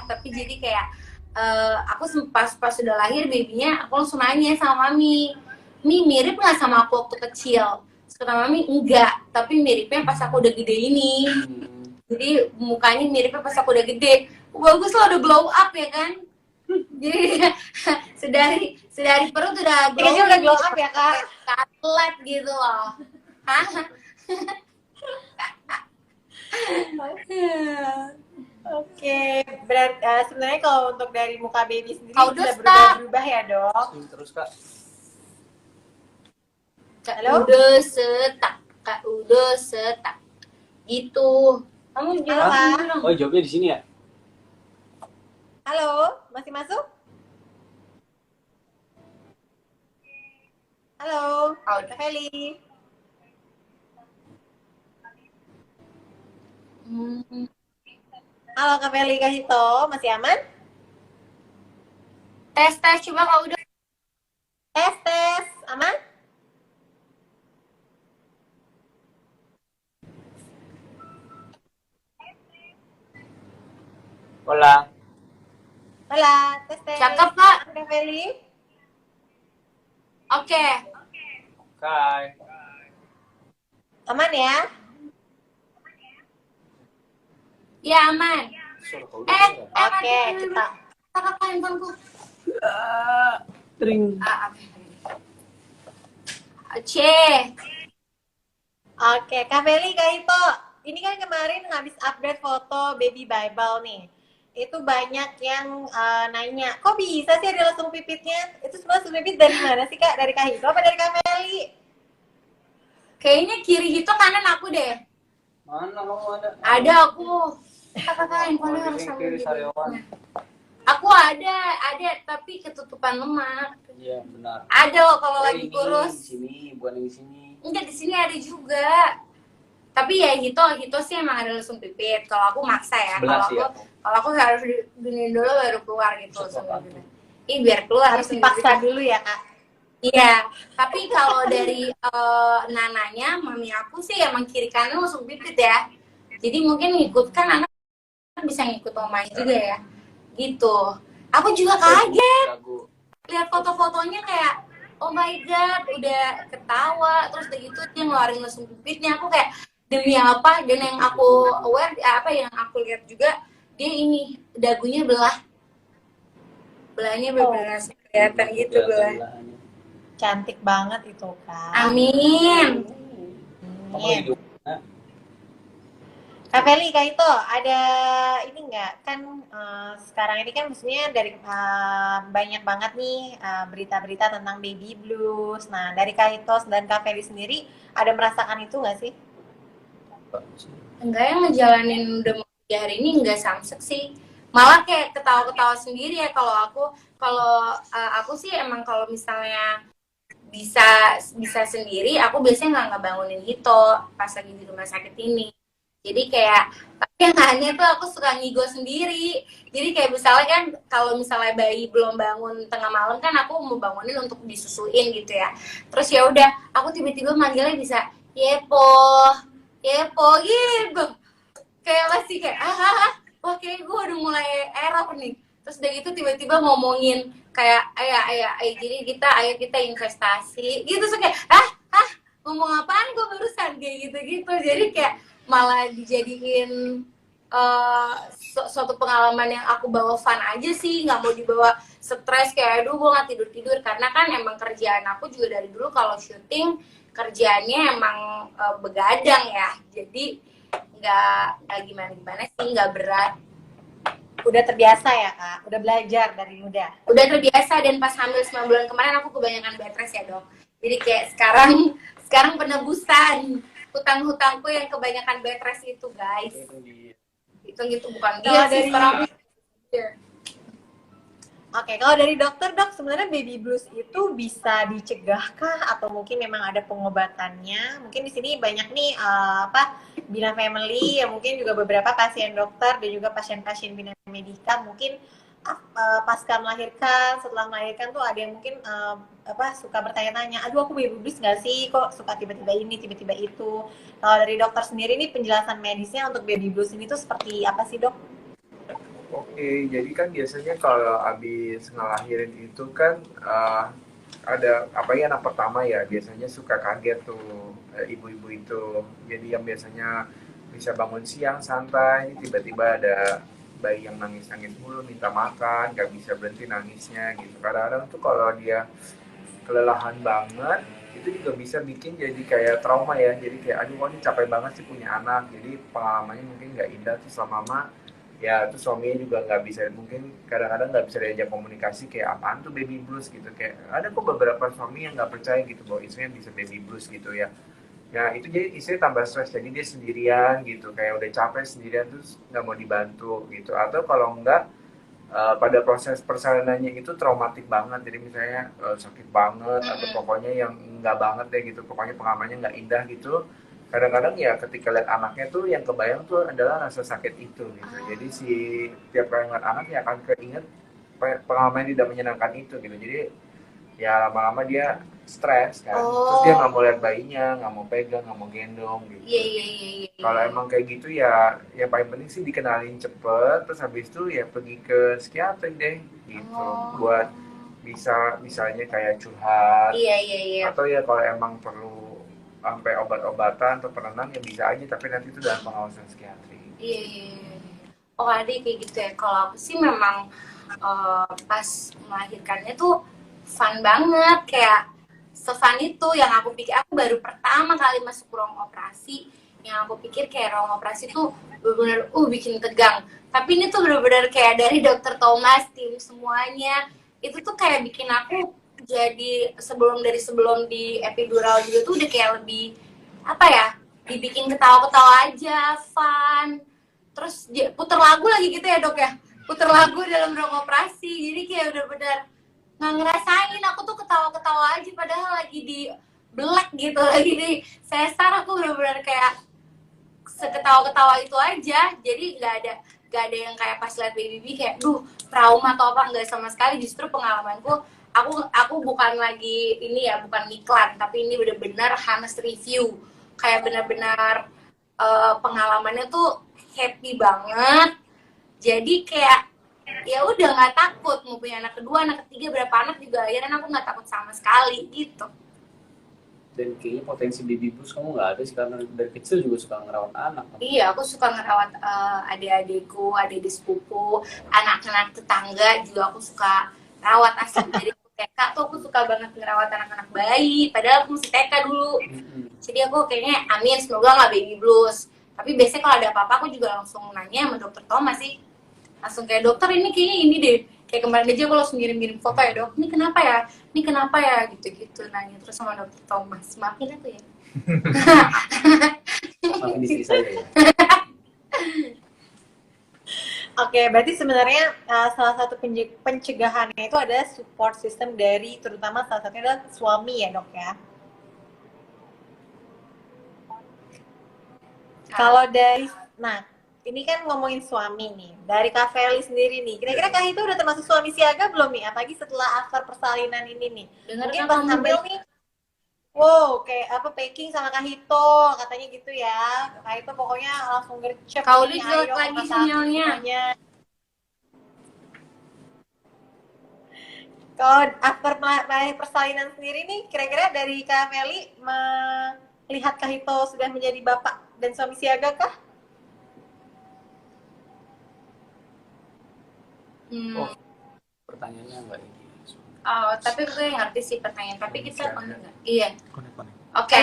tapi jadi kayak aku pas sudah lahir babynya, aku langsung nanya sama mami, Mi mirip nggak sama aku waktu kecil? Kata mami enggak, tapi miripnya pas aku udah gede ini. Jadi mukanya miripnya pas aku udah gede. Bagus lah, udah glow up ya kan? Jadi sedari perut udah glow up ya kak? Atlet gitu loh. Hah? Oke, berarti sebenarnya kalau untuk dari muka baby sendiri sudah berubah ya dok? Terus kak. Halo? Kak udah setak. Gitu. Kamu Oh jawabnya di sini ya? Halo, masih masuk? Halo, Kak Feli. Halo Kak Feli, Kak Hito, masih aman? Tes coba Kak udah. Tes, aman? Hola. Tes. Cakep Kak. Kak Feli. Oke. Aman ya? Ya aman. Oke, kita. Kakak handphoneku. Tring. Oke, Kak Feli, Kak Hito. Ini kan kemarin habis update foto baby Bible nih. Itu banyak yang nanya, kok bisa sih ada lesung pipitnya? Itu sebenarnya lesung pipit dari mana sih Kak? Dari Kak Hito apa dari Kak Feli? Kayaknya kiri Hito, kanan aku deh. Mana kamu ada? Ada aku. Kakak handphonenya harus sama gitu. Aku ada, tapi ketutupan lemak. Iya benar. Ada loh kalau lagi kurus. Di sini, bukan di sini. Enggak, di sini ada juga. Tapi ya Hito sih emang ada lesung pipit. Kalau aku maksa ya. Kalau aku harus gini dulu baru keluar gitu. Biar keluar harus dipaksa dulu ya Kak. Iya. Tapi kalau dari nananya, mami aku sih emang kiri kanan lesung pipit ya. Jadi mungkin ngikut kan anak bisa ngikut mamanya juga ya. Gitu. Aku juga kaget. Lihat foto-fotonya kayak, oh my god, udah ketawa, terus udah gitu dia ngeluarin lesung pipitnya. Aku kayak, demi apa? Dan yang aku aware, yang aku lihat juga, dia ini dagunya belahnya benar-benar kelihatan gitu belah. Cantik banget itu Kak. Amin. Kak Feli, Kak Hito, ada ini nggak? Kan sekarang ini kan maksudnya dari banyak banget nih berita-berita tentang baby blues. Nah, dari Kak Hito dan Kak Feli sendiri, ada merasakan itu nggak sih? Enggak, yang ngejalanin udah mau 3 hari ini enggak samsek sih. Malah kayak ketawa-ketawa sendiri ya kalau aku sih emang kalau misalnya bisa sendiri, aku biasanya nggak ngebangunin Hito pas lagi di rumah sakit ini. Jadi kayak, tapi yang aneh tuh aku suka ngigo sendiri. Jadi kayak misalnya kan, kalau misalnya bayi belum bangun tengah malam kan aku mau bangunin untuk disusuin gitu ya. Terus ya udah, aku tiba-tiba manggilnya bisa Yepo gitu. Kayak masih kayak wah kayak gue udah mulai error nih. Terus udah gitu tiba-tiba ngomongin kayak ayo kita investasi gitu. So kayak ngomong apaan gue barusan kayak gitu-gitu. Jadi kayak malah dijadiin suatu pengalaman yang aku bawa fun aja sih, nggak mau dibawa stres kayak aduh gue nggak tidur karena kan emang kerjaan aku juga dari dulu kalau syuting kerjaannya emang begadang ya, jadi nggak gimana sih, nggak berat. Udah terbiasa ya Kak, udah belajar dari muda. Udah terbiasa, dan pas hamil 9 bulan kemarin aku kebanyakan bed rest ya dok, jadi kayak sekarang penebusan hutang-hutangku yang kebanyakan bed rest itu guys. Itu gitu bukan dia sih sekarang. Oke, kalau dari dokter dok, sebenarnya baby blues itu bisa dicegahkah atau mungkin memang ada pengobatannya? Mungkin di sini banyak nih Bina Family, ya mungkin juga beberapa pasien dokter dan juga pasien-pasien Bina Medika mungkin pasca melahirkan, setelah melahirkan tuh ada yang mungkin suka bertanya-tanya, aduh aku baby blues nggak sih, kok suka tiba-tiba ini, tiba-tiba itu. Kalau dari dokter sendiri nih penjelasan medisnya untuk baby blues ini tuh seperti apa sih dok? Jadi kan biasanya kalau abis ngelahirin itu kan ada apa ya, anak pertama ya biasanya suka kaget tuh ibu-ibu itu. Jadi yang biasanya bisa bangun siang santai, tiba-tiba ada bayi yang nangis-nangis mulu minta makan, gak bisa berhenti nangisnya gitu. Kadang-kadang tuh kalau dia kelelahan banget itu juga bisa bikin jadi kayak trauma ya, jadi kayak aduh kok ini capek banget sih punya anak, jadi pengalamannya mungkin nggak indah tuh selama lama ya. Tuh suaminya juga nggak bisa, mungkin kadang-kadang nggak bisa diajak komunikasi kayak apaan tuh baby blues gitu, kayak ada kok beberapa suami yang nggak percaya gitu bahwa istrinya bisa baby blues gitu ya. Ya itu jadi istri tambah stres, jadi dia sendirian gitu, kayak udah capek sendirian terus nggak mau dibantu gitu. Atau kalau enggak pada proses persalinannya itu traumatik banget, jadi misalnya sakit banget atau pokoknya yang enggak banget deh gitu, pokoknya pengalamannya nggak indah gitu. Kadang-kadang ya ketika lihat anaknya tuh yang kebayang tuh adalah rasa sakit itu gitu, jadi si tiap kali ngeliat anak ya akan keinget pengalaman yang tidak menyenangkan itu gitu. Jadi ya lama-lama dia stres kan, terus dia nggak mau lihat bayinya, nggak mau pegang, nggak mau gendong gitu. Iya. Kalau emang kayak gitu ya, yang paling penting sih dikenalin cepet, terus habis itu ya pergi ke psikiater deh, gitu. Buat bisa misalnya kayak curhat, Iya. atau ya kalau emang perlu sampai obat-obatan atau penenang ya bisa aja, tapi nanti itu dalam pengawasan psikiatri. Iya. Oh ada kayak gitu ya. Kalau aku sih memang pas melahirkannya tuh fun banget, kayak se-fun itu yang aku pikir. Aku baru pertama kali masuk ruang operasi, yang aku pikir kayak ruang operasi tuh benar-benar bikin tegang. Tapi ini tuh benar-benar kayak dari dokter Thomas, tim semuanya itu tuh kayak bikin aku jadi sebelum di epidural juga tuh udah kayak lebih apa ya, dibikin ketawa-ketawa aja, fun. Terus puter lagu lagi gitu ya dok ya, puter lagu dalam ruang operasi, jadi kayak udah benar nggak ngerasain, aku tuh ketawa-ketawa aja padahal lagi di black gitu, lagi di sesar. Aku benar-benar kayak seketawa-ketawa itu aja, jadi nggak ada yang kayak pas lihat baby kayak trauma atau apa, nggak sama sekali. Justru pengalamanku, aku bukan lagi ini ya, bukan iklan, tapi ini benar-benar honest review, kayak benar-benar pengalamannya tuh happy banget. Jadi kayak ya udah nggak takut mau punya anak kedua, anak ketiga, berapa anak juga akhirnya aku nggak takut sama sekali gitu. Dan kayaknya potensi baby blues kamu nggak ada sih, karena dari kecil juga suka ngerawat anak. Iya, aku suka ngerawat adik-adikku, adik sepupu, anak-anak tetangga juga aku suka rawat. Asli dari TK tuh aku suka banget ngerawat anak-anak bayi, padahal aku masih TK dulu. Jadi aku kayaknya amin semoga nggak baby blues. Tapi biasanya kalau ada apa-apa aku juga langsung nanya sama dokter Thomas sih, langsung kayak dokter ini kayaknya ini deh, kayak kemarin aja aku langsung ngirim foto ya dok, ini kenapa ya gitu nanya terus sama dokter Thomas. Maafin aku ya. Maafin istri saya ya. Oke, berarti sebenarnya salah satu pencegahannya itu ada support system dari, terutama salah satunya adalah suami ya dok ya. Kalau dari, nah ini kan ngomongin suami nih, dari Kak Feli sendiri nih, kira-kira Kak itu udah termasuk suami siaga belum nih? Apalagi setelah after persalinan ini nih. Mungkin pas hamil nih, wow, kayak apa packing sama Kak Hito, katanya gitu ya. Kak Hito pokoknya langsung gercep. Kau udah jelek lagi sinyalnya. Kalau after persalinan sendiri nih, kira-kira dari Kak Feli melihat Kak Hito sudah menjadi bapak dan suami siaga kah? Pertanyaannya nggak ini. Oh, tapi gue ngerti sih pertanyaan. Tapi kita enggak. Iya. Oke.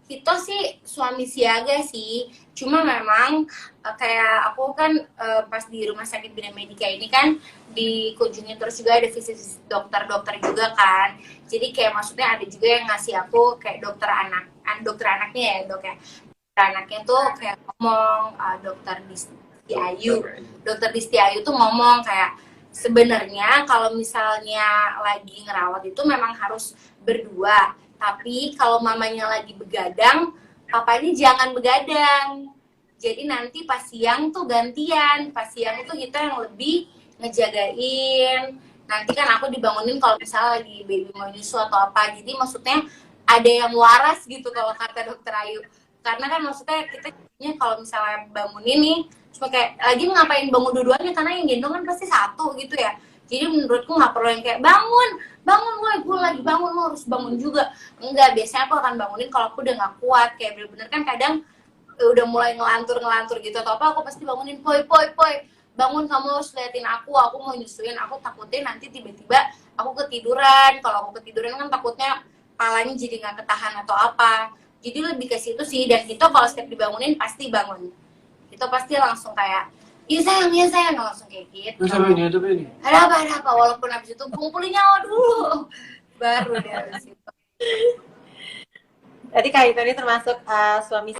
Hito sih suami siaga sih. Cuma memang kayak aku kan pas di rumah sakit Bina Medika ini kan dikunjungi terus juga, ada visit dokter-dokter juga kan. Jadi kayak maksudnya ada juga yang ngasih aku kayak dokter anaknya ya dok ya. Dokter anaknya tuh kayak ngomong dokter Disti Ayu tuh ngomong kayak sebenarnya kalau misalnya lagi ngerawat itu memang harus berdua. Tapi kalau mamanya lagi begadang, papanya jangan begadang. Jadi nanti pas siang tuh gantian. Pas siang itu kita yang lebih ngejagain. Nanti kan aku dibangunin kalau misalnya lagi baby mau nyusu atau apa. Jadi maksudnya ada yang waras gitu kalau kata dokter Ayu. Karena kan maksudnya kita takutnya kalau misalnya bangunin nih cuma kayak lagi ngapain bangun dua-duanya, karena yang gendong kan pasti satu gitu ya. Jadi menurutku nggak perlu yang kayak bangun gue lagi bangun, lo harus bangun juga. Enggak, biasanya aku akan bangunin kalau aku udah nggak kuat, kayak bener-bener kan kadang udah mulai ngelantur gitu atau apa, aku pasti bangunin, poi bangun, kamu harus liatin aku mau nyusuin. Aku takutnya nanti tiba-tiba aku ketiduran. Kalau aku ketiduran kan takutnya palanya jadi nggak ketahan atau apa. Jadi lebih ke situ sih. Dan itu kalau setiap dibangunin pasti bangun, itu pasti langsung kayak iya sayang langsung kayak gitu. Ada apa ini? Ada apa, walaupun habis itu kumpulin nyawa dulu baru deh habis itu. Tadi Kak Itu ini termasuk suami